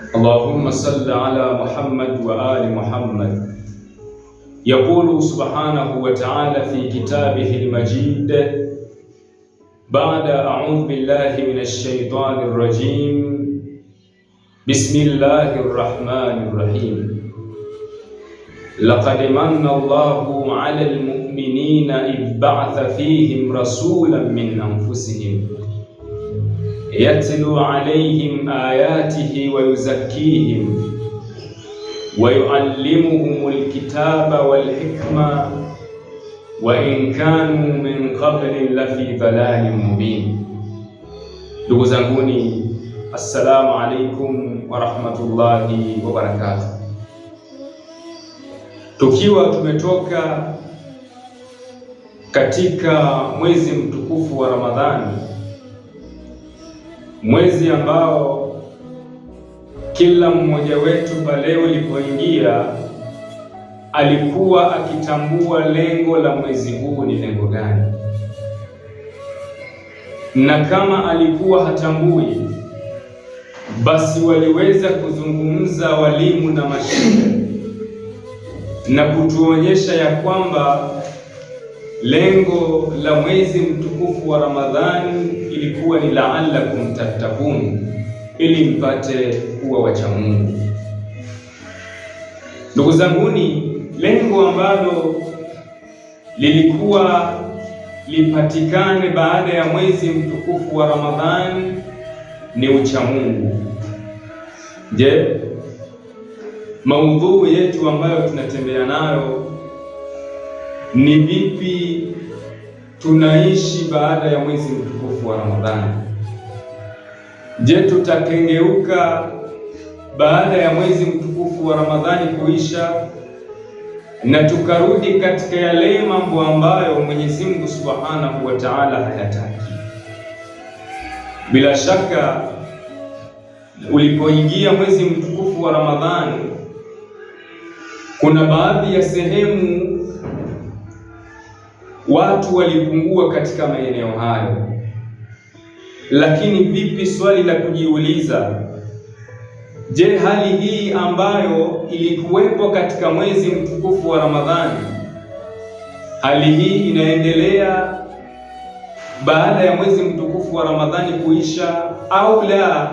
اللهم صل على محمد وآل محمد. يقول سبحانه وتعالى في كتابه المجيد بعد أعوذ بالله من الشيطان الرجيم بسم الله الرحمن الرحيم. لقد من الله على المؤمنين إذ بعث فيهم رسولا من أنفسهم يتلو عليهم آياته ويزكيهم ويعلمهم الكتاب والحكمة وإن كانوا من قبل لفي ضلال مبين. Ndugu zanguni, assalamu alaikum wa rahmatullahi wa barakatuh. Tukiwa tumetoka katika mwezi mtukufu wa Ramadhani, mwezi ambao kila mmoja wetu pale ulipoingia alikuwa akitambua lengo la mwezi huu ni lengo gani, na kama alikuwa hatambui, basi waliweza kuzungumza walimu na mashehe na kutuonyesha ya kwamba lengo la mwezi mtukufu wa Ramadhani ilikuwa ni la'allakum tattaqun, ili mpate kuwa wacha Mungu. Ndugu zanguni, lengo ambalo lilikuwa lipatikane baada ya mwezi mtukufu wa Ramadhani ni ucha Mungu. Je, maudhui yetu ambayo tunatembea nayo ni vipi tunaishi baada ya mwezi mtukufu wa Ramadhani? Je, tutakengeuka baada ya mwezi mtukufu wa Ramadhani kuisha na tukarudi katika yale mambo ambayo Mwenyezi Mungu Subhanahu wa Ta'ala hayataki? Bila shaka ulipoingia mwezi mtukufu wa Ramadhani, kuna baadhi ya sehemu watu walipungua katika maeneo hayo. Lakini vipi, swali la kujiuliza, je, hali hii ambayo ilikuwepo katika mwezi mtukufu wa Ramadhani, hali hii inaendelea baada ya mwezi mtukufu wa Ramadhani kuisha, au la,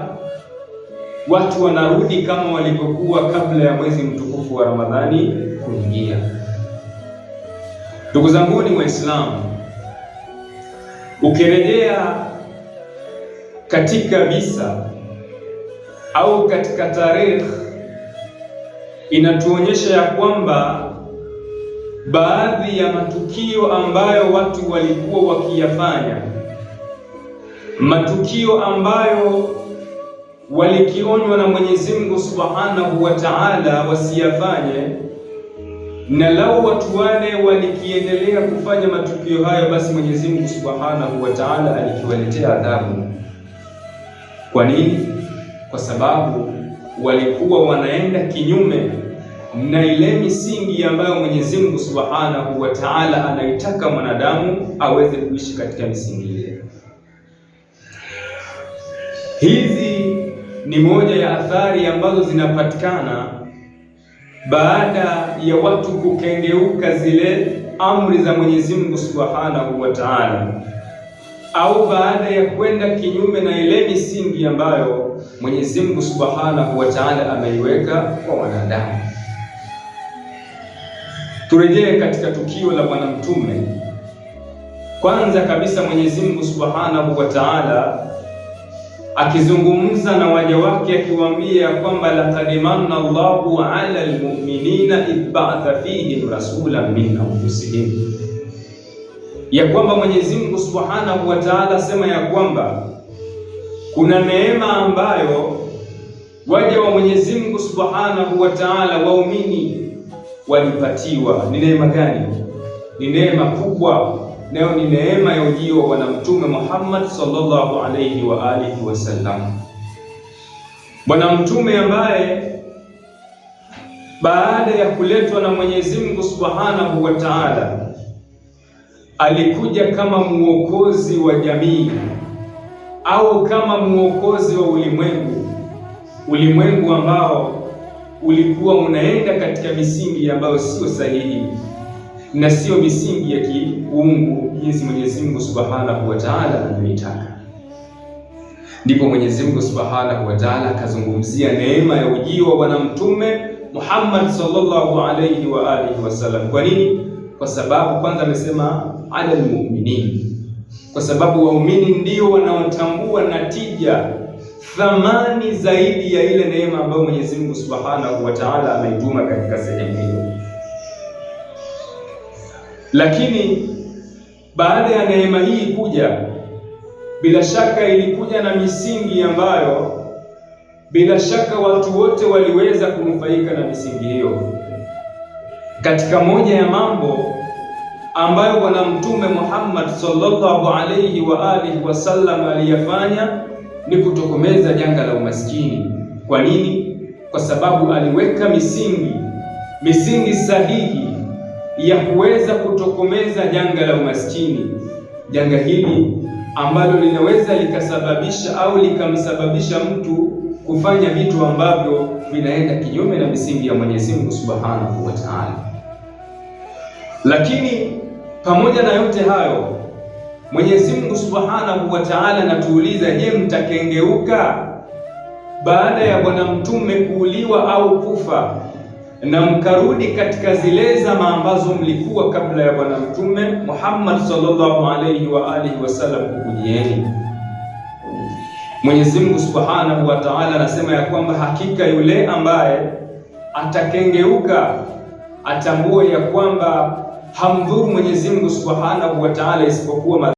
watu wanarudi kama walivyokuwa kabla ya mwezi mtukufu wa Ramadhani kuingia? Ndugu zanguni Waislamu, ukirejea katika visa au katika tarehe, inatuonyesha ya kwamba baadhi ya matukio ambayo watu walikuwa wakiyafanya, matukio ambayo walikionywa na Mwenyezi Mungu Subhanahu wa Ta'ala wasiyafanye, na lau watu wale walikiendelea kufanya matukio hayo, basi Mwenyezi Mungu Subhanahu wa Ta'ala alikiwaletea adhabu. Kwa nini? Kwa sababu walikuwa wanaenda kinyume na ile misingi ambayo Mwenyezi Mungu Subhanahu wa Ta'ala anaitaka mwanadamu aweze kuishi katika misingi ile. Hizi ni moja ya athari ambazo zinapatikana baada ya watu kukengeuka zile amri za Mwenyezi Mungu Subhanahu wa Ta'ala, au baada ya kwenda kinyume na ile misingi ambayo Mwenyezi Mungu Subhanahu wa Ta'ala ameiweka kwa wanadamu. Turejee katika tukio la Bwana Mtume. Kwanza kabisa, Mwenyezi Mungu Subhanahu wa Ta'ala akizungumza na waja wake akiwaambia kwamba laqad manna Allahu 'ala al-mu'minina idh ba'atha fihim rasulan min anfusihim, ya kwamba Mwenyezi Mungu Subhanahu wa Ta'ala sema ya kwamba kuna neema ambayo waja wa Mwenyezi Mungu Subhanahu wa Ta'ala, waumini, walipatiwa. Ni neema gani? Ni neema kubwa, nayo ni neema ya ujio wa Bwana Mtume Muhammad sallallahu alayhi wa alihi wasallam. Bwana Mtume ambaye baada ya kuletwa na Mwenyezi Mungu Subhanahu wa Ta'ala alikuja kama muokozi wa jamii au kama muokozi wa ulimwengu, ulimwengu ambao ulikuwa unaenda katika misingi ambayo sio sahihi na sio misingi ya kiungu jinsi Mwenyezi Mungu Subhanahu wa Ta'ala anaitaka. Ndipo Mwenyezi Mungu Subhanahu wa Ta'ala akazungumzia neema ya ujio wa Bwana Mtume Muhammad sallallahu alayhi wa alihi wasallam. Kwa nini? Kwa sababu kwanza amesema ala almu'minin, kwa sababu waumini ndio wanaotambua natija, thamani zaidi ya ile neema ambayo Mwenyezi Mungu Subhanahu wa Ta'ala ameituma katika sehemu hiyo. Lakini baada ya neema hii kuja, bila shaka ilikuja na misingi ambayo bila shaka watu wote waliweza kunufaika na misingi hiyo. Katika moja ya mambo ambayo Bwana Mtume Muhammad sallallahu alayhi wa alihi wasallam aliyafanya ni kutokomeza janga la umaskini. Kwa nini? Kwa sababu aliweka misingi sahihi ya kuweza kutokomeza janga la umaskini. Janga hili ambalo linaweza likasababisha au likamsababisha mtu kufanya vitu ambavyo vinaenda kinyume na misingi ya Mwenyezi Mungu Subhanahu wa Ta'ala. Lakini pamoja na yote hayo, Mwenyezi Mungu Subhanahu wa Ta'ala anatuuliza, je, mtakengeuka baada ya Bwana Mtume kuuliwa au kufa na mkarudi katika zile zama ambazo mlikuwa kabla ya Bwana Mtume Muhammad sallallahu alayhi wa alihi wasallam kukujieni? Mwenyezi Mungu Subhanahu wa Ta'ala anasema ya kwamba hakika yule ambaye atakengeuka atambue ya kwamba hamdhuru Mwenyezi Mungu Subhanahu wa Ta'ala isipokuwa